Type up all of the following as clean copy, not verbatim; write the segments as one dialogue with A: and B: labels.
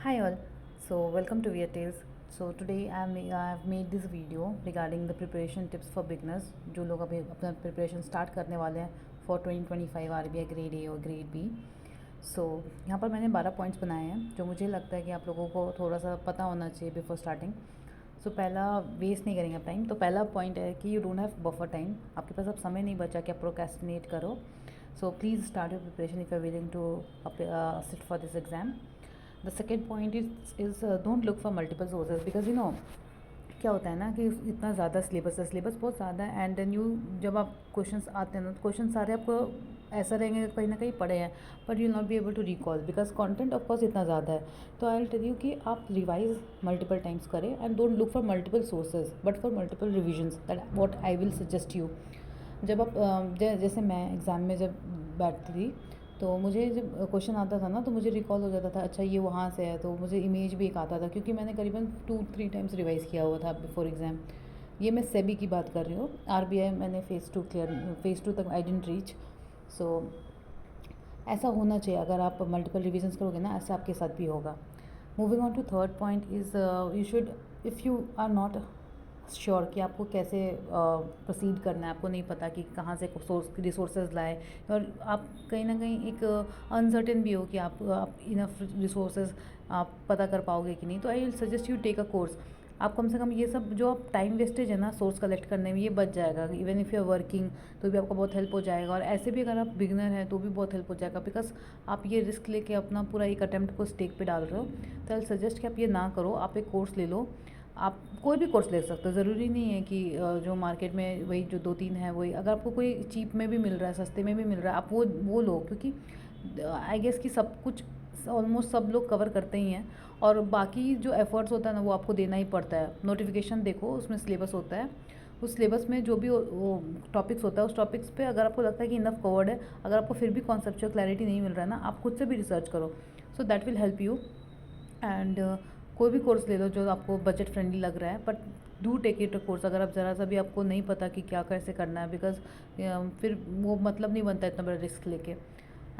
A: Hi all, so welcome to Weird Tales. So today I have made this video regarding the preparation tips for beginners जो लोग अभी अपना preparation start करने वाले हैं for 2025 RBI grade A और grade B. सो यहाँ पर मैंने 12 पॉइंट्स बनाए हैं जो मुझे लगता है कि आप लोगों को थोड़ा सा पता होना चाहिए बिफोर स्टार्टिंग. सो पहला, वेस्ट नहीं करेंगे टाइम. तो पहला पॉइंट है कि you don't have buffer time. आपके पास अब समय नहीं बचा कि आप प्रोक्रेस्टिनेट करो. So please start your preparation if you are willing to sit for this exam. The second point is don't look for multiple sources because क्या होता है ना कि इतना ज़्यादा सिलेबस बहुत ज़्यादा है. एंड देन जब आप क्वेश्चंस आते हैं ना तो क्वेश्चन सारे आपको ऐसा रहेंगे कहीं ना कहीं पढ़े हैं but you not be able to recall because content of course इतना ज़्यादा है. तो आई विल टेल यू कि आप रिवाइज मल्टीपल टाइम्स करें and don't look for multiple sources but for multiple revisions. That what I will suggest you. जब आप जैसे मैं एग्ज़ाम में जब बैठती थी तो मुझे जब क्वेश्चन आता था ना तो मुझे रिकॉल हो जाता था, अच्छा ये वहाँ से है. तो मुझे इमेज भी एक आता था क्योंकि मैंने करीबन 2-3 टाइम्स रिवाइज़ किया हुआ था बिफोर एग्ज़ाम. ये मैं सेबी की बात कर रही हूँ. आरबीआई मैंने फेज़ टू तक आई डेंट रीच. सो ऐसा होना चाहिए. अगर आप मल्टीपल रिविजन्स करोगे ना ऐसा आपके साथ भी होगा. Moving on to third point is you should, if you are not sure कि आपको कैसे प्रोसीड करना है, आपको नहीं पता कि कहाँ से रिसोर्सेज लाए और आप कहीं ना कहीं एक अनसर्टेन भी हो कि आप इनफ रिसोर्सेज आप पता कर पाओगे कि नहीं, तो I will suggest you take a course. आप कम से कम ये सब जो आप टाइम वेस्टेज है ना सोर्स कलेक्ट करने में ये बच जाएगा. Even if you are working तो भी आपको बहुत हेल्प हो जाएगा. और ऐसे भी अगर आप बिगनर हैं तो भी बहुत हेल्प हो जाएगा बिकॉज आप ये रिस्क लेके अपना पूरा एक अटैम्प्ट को स्टेक पे डाल रहे हो. तो आई सजेस्ट कि आप ये ना करो, आप एक कोर्स ले लो. आप कोई भी कोर्स ले सकते हो. ज़रूरी नहीं है कि जो मार्केट में वही जो 2-3 है वही. अगर आपको कोई चीप में भी मिल रहा है, सस्ते में भी मिल रहा है, आप वो लो. क्योंकि आई गेस कि सब कुछ ऑलमोस्ट सब लोग कवर करते ही हैं और बाकी जो एफर्ट्स होता है ना वो आपको देना ही पड़ता है. नोटिफिकेशन देखो, उसमें सिलेबस होता है. उस सिलेबस में जो भी वो टॉपिक्स होता है उस टॉपिक्स पे अगर आपको लगता है कि इनफ कवर्ड है, अगर आपको फिर भी कॉन्सेप्चुअल क्लैरिटी नहीं मिल रहा है ना, आप खुद से भी रिसर्च करो. So that will help you. And कोई भी कोर्स ले लो जो आपको बजट फ्रेंडली लग रहा है but do take it course. अगर आप ज़रा सा भी आपको नहीं पता कि क्या कैसे करना है बिकॉज फिर वो मतलब नहीं बनता इतना बड़ा रिस्क लेके.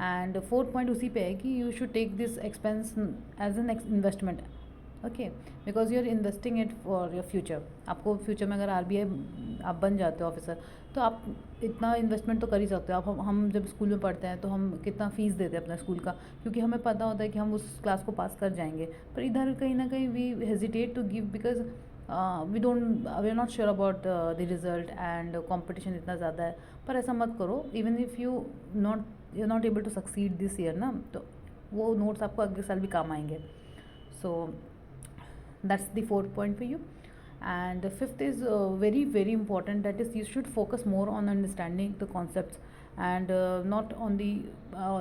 A: एंड फोर्थ पॉइंट उसी पे है कि you should take this expense as an investment. Okay, because you are investing it for your future. आपको फ्यूचर में अगर आरबीआई आप बन जाते हो ऑफिसर तो आप इतना इन्वेस्टमेंट तो कर ही सकते हो. आप हम जब स्कूल में पढ़ते हैं तो हम कितना फ़ीस देते हैं अपना स्कूल का क्योंकि हमें पता होता है कि हम उस क्लास को पास कर जाएंगे. पर इधर कहीं ना कहीं we hesitate to give because we are not sure about the result and competition इतना ज़्यादा है. पर ऐसा मत करो. Even if you not able to succeed this year ना तो वो नोट्स आपको अगले साल भी काम आएंगे. सो that's the fourth point for you. And the fifth is very important, that is you should focus more on understanding the concepts and not on the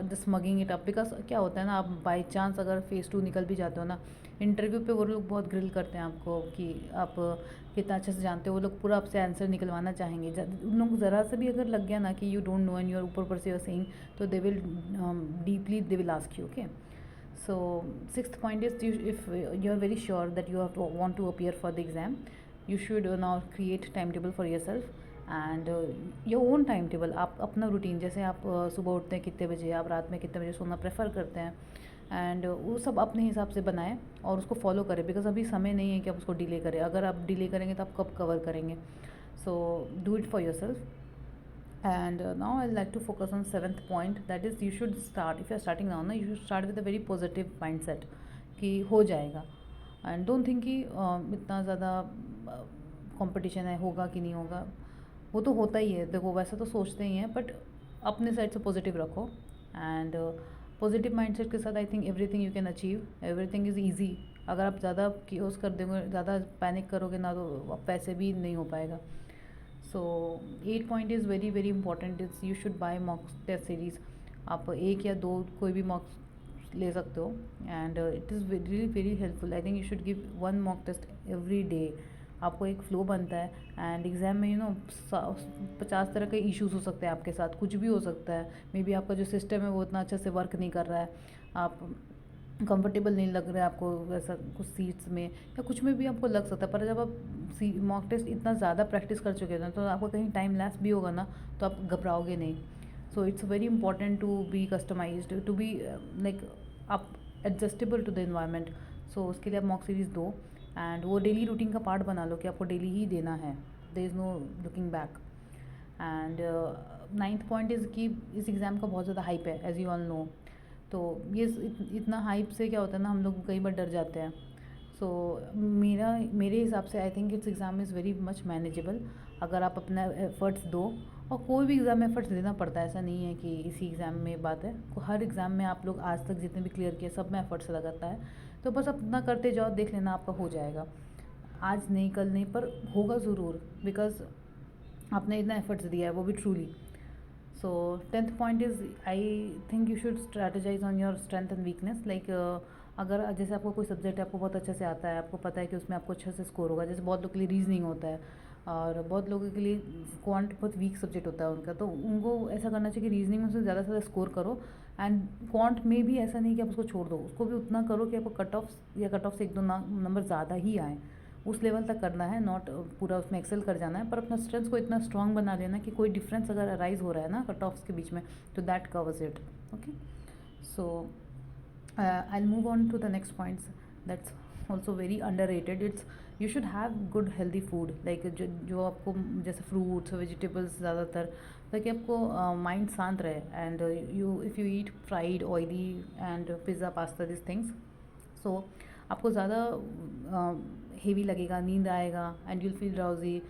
A: just mugging it up. because क्या होता है ना, आप by chance अगर phase 2 निकल भी जाते हो ना इंटरव्यू पे वो लोग बहुत ग्रिल करते हैं आपको कि आप कितना अच्छे से जानते हो. वो लोग पूरा आपसे आंसर निकलवाना चाहेंगे. उन लोग ज़रा से भी अगर लग गया ना कि you don't know and you're ऊपर से यूर सेइंग तो they will deeply they will ask you. Okay. So sixth point is if you are very sure that you have to want to appear for the exam, you should now create timetable for yourself and your own timetable. आप अपना routine, जैसे आप सुबह उठते हैं कितने बजे, आप रात में कितने बजे सोना प्रेफर करते हैं एंड वो सब अपने हिसाब से बनाएं और उसको फॉलो करें. बिकॉज अभी समय नहीं है कि आप उसको डिले करें. अगर आप डिले करेंगे तो आप कब कवर करेंगे. So do it for your self. And now I'd like to focus on seventh point, that is you should start, if you're starting now, you should start with a very positive mindset कि हो जाएगा. And don't think कि इतना ज़्यादा competition है, होगा कि नहीं होगा. वो तो होता ही है, देखो वैसे तो सोचते ही हैं बट अपने साइड से पॉजिटिव रखो. एंड पॉजिटिव माइंडसेट के साथ I think everything you can achieve. Everything is easy. अगर आप ज़्यादा क्योस कर देंगे, ज़्यादा पैनिक करोगे ना तो पैसे भी नहीं हो पाएगा. So 8 point is very important, is you should buy mock test series. आप एक या दो कोई भी मॉक ले सकते हो and it is very helpful. I think you should give 1 mock test every day. आपको एक फ्लो बनता है एंड एग्ज़ाम में 50 तरह के इश्यूज हो सकते हैं आपके साथ, कुछ भी हो सकता है. मे बी आपका जो सिस्टम है वो उतना अच्छे से वर्क नहीं कर रहा है, आप कंफर्टेबल नहीं लग रहा है आपको वैसा कुछ सीट्स में या कुछ में भी आपको लग सकता है. पर जब आप मॉक टेस्ट इतना ज़्यादा प्रैक्टिस कर चुके हैं ना तो आपको कहीं टाइम लैस भी होगा ना तो आप घबराओगे नहीं. So it's very important to be customised, to be like आप adjustable to the environment. So उसके लिए आप मॉक सीरीज़ दो एंड वो डेली रूटीन का पार्ट बना लो कि आपको डेली ही देना है, there is no looking back. And ninth point is कि इस एग्ज़ाम का बहुत ज़्यादा हाइप है, एज यू ऑल नो। तो ये इतना हाइप से क्या होता है ना, हम लोग कई बार डर जाते हैं। सो मेरे हिसाब से I think it's exam is very much manageable अगर आप अपना एफ़र्ट्स दो। और कोई भी एग्ज़ाम में एफ़र्ट्स देना पड़ता है, ऐसा नहीं है कि इसी एग्ज़ाम में बात है। हर एग्ज़ाम में आप लोग आज तक जितने भी क्लियर किए सब में एफ़र्ट्स लगाता है। तो बस अपना करते जाओ, देख लेना आपका हो जाएगा। आज नहीं कल नहीं पर होगा ज़रूर, बिकॉज़ आपने इतना एफ़र्ट्स दिया है, वो भी truly. So 10th point is I think you should strategise on your strength and weakness. Like अगर जैसे आपको कोई सब्जेक्ट आपको बहुत अच्छे से आता है, आपको पता है कि उसमें आपको अच्छे से स्कोर होगा, जैसे बहुत लोगों के लिए रीजनिंग होता है और बहुत लोगों के लिए क्वांट बहुत वीक सब्जेक्ट होता है उनका, तो उनको ऐसा करना चाहिए कि रीजनिंग में से ज़्यादा से ज़्यादा स्कोर करो। एंड क्वांट में भी ऐसा नहीं कि आप उसको छोड़ दो, उसको भी उतना करो कि आपको कट ऑफ या कट ऑफ से एक दो नंबर ज़्यादा ही आए, उस लेवल तक करना है, नॉट पूरा उसमें एक्सेल कर जाना है। पर अपना स्ट्रेंथ को इतना स्ट्रांग बना लेना कि कोई डिफरेंस अगर अराइज हो रहा है ना कट ऑफ्स के बीच में, तो that covers it. Okay, so I move on to the next points that's also very underrated. It's you should have good healthy food, like जो आपको जैसे फ्रूट्स वेजिटेबल्स ज़्यादातर, ताकि आपको माइंड शांत रहे। And you if you eat fried oily and pizza pasta this things, so आपको ज़्यादा हेवी लगेगा, नींद आएगा एंड यूल फील ड्राउजी,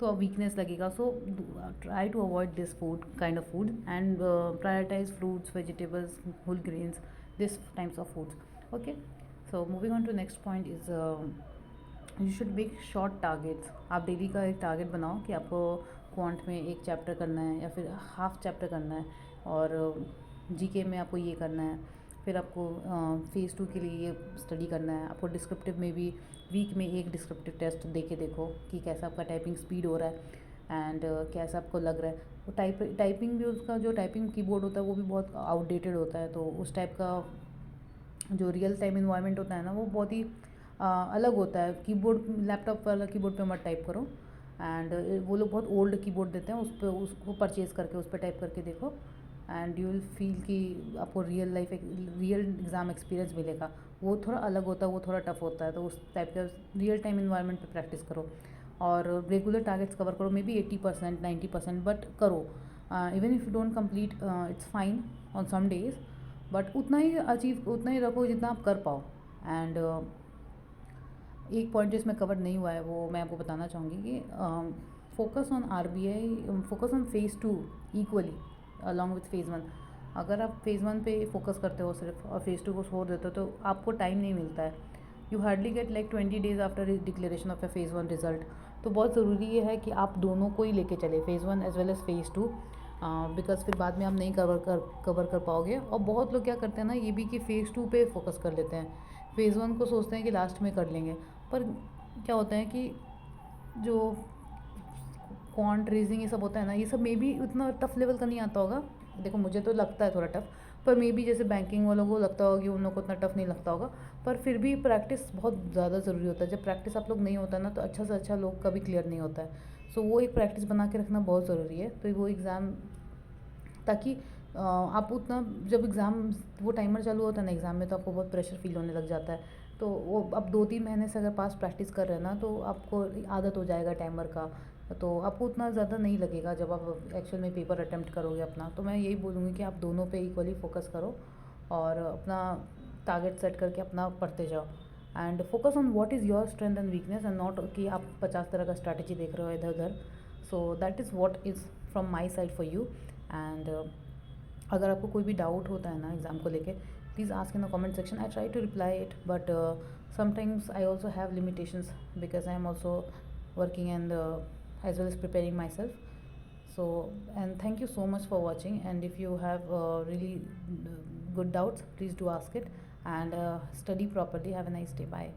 A: तो वीकनेस लगेगा। So try to avoid this food kind of food and prioritise fruits vegetables whole grains this types of foods. Okay, so moving on to next point is you should make short targets. आप daily का एक target बनाओ कि आपको quant में एक chapter करना है या फिर हाफ चैप्टर करना है, और जीके में आपको ये करना है, फिर आपको फेज़ 2 के लिए ये स्टडी करना है। आपको डिस्क्रिप्टिव में भी वीक में एक डिस्क्रिप्टिव टेस्ट दे के देखो कि कैसा आपका टाइपिंग स्पीड हो रहा है एंड कैसा आपको लग रहा है। वो टाइपिंग भी, उसका जो टाइपिंग कीबोर्ड होता है वो भी बहुत आउटडेटेड होता है, तो उस टाइप का जो रियल टाइम इन्वायरमेंट होता है ना, वो बहुत ही अलग होता है। कीबोर्ड लैपटॉप वाला कीबोर्ड पे मत टाइप करो, एंड वो लोग बहुत ओल्ड कीबोर्ड देते हैं, उस पर उसको परचेज़ करके उस पर टाइप करके देखो एंड यू विल फील कि आपको रियल एग्ज़ाम एक्सपीरियंस मिलेगा। वो थोड़ा अलग होता है, वो थोड़ा टफ होता है, तो उस टाइप का रियल टाइम इन्वायरमेंट पे प्रैक्टिस करो और रेगुलर टारगेट्स कवर करो। मे बी 80% 90%, बट करो। Even if you don't complete it's fine on some days, but उतना ही रखो जितना आप कर पाओ। एंड एक पॉइंट जो इसमें कवर नहीं हुआ है वो मैं आपको बताना चाहूँगी कि focus on RBI, focus on phase 2 equally along with phase 1। अगर आप फेज़ 1 पे फोकस करते हो सिर्फ और फेज़ 2 को छोड़ देते हो तो आपको टाइम नहीं मिलता है। You hardly get like 20 days after declaration of A phase 1 result. तो बहुत ज़रूरी ये है कि आप दोनों को ही लेके चले, phase 1 as well as phase 2, because फिर बाद में आप नहीं कवर कर पाओगे। और बहुत लोग क्या करते हैं ना, ये भी कि फ़ेज़ 2 पे फोकस कर लेते हैं, फ़ेज़ 1 को सोचते हैं कि लास्ट में कर लेंगे। पर क्या होता है कि जो क्वांट रीजनिंग ये सब होता है ना, ये सब मे बी उतना टफ लेवल का नहीं आता होगा। देखो मुझे तो लगता है थोड़ा टफ, पर मे बी जैसे बैंकिंग वालों को लगता होगा कि उन लोगों को उतना टफ नहीं लगता होगा। पर फिर भी प्रैक्टिस बहुत ज़्यादा ज़रूरी होता है। जब प्रैक्टिस आप लोग नहीं होता ना, तो अच्छा से अच्छा लोग कभी क्लियर नहीं होता है। सो वो एक प्रैक्टिस बना के रखना बहुत ज़रूरी है। तो वो एग्ज़ाम, ताकि आप उतना जब एग्ज़ाम वो टाइमर चालू होता है ना एग्ज़ाम में, तो आपको बहुत प्रेशर फील होने लग जाता है। तो वो अब 2-3 महीने से अगर पास प्रैक्टिस कर रहे हैं ना, तो आपको आदत हो जाएगा टाइमर का, तो आपको उतना ज़्यादा नहीं लगेगा जब आप एक्चुअल में पेपर अटेम्प्ट करोगे अपना। तो मैं यही बोलूँगी कि आप दोनों पे इक्वली फोकस करो और अपना टारगेट सेट करके अपना पढ़ते जाओ and focus on what is your strength and weakness, and not कि आप 50 तरह का स्ट्रैटेजी देख रहे हो इधर उधर। So that is what is from my side for you. And अगर आपको कोई भी डाउट होता है ना एग्ज़ाम को लेके, please ask in the comment section. I try to reply it, but sometimes I also have limitations because I am also working and as well as preparing myself. So, and thank you so much for watching, and if you have really good doubts, please do ask it, and study properly. Have a nice day. Bye.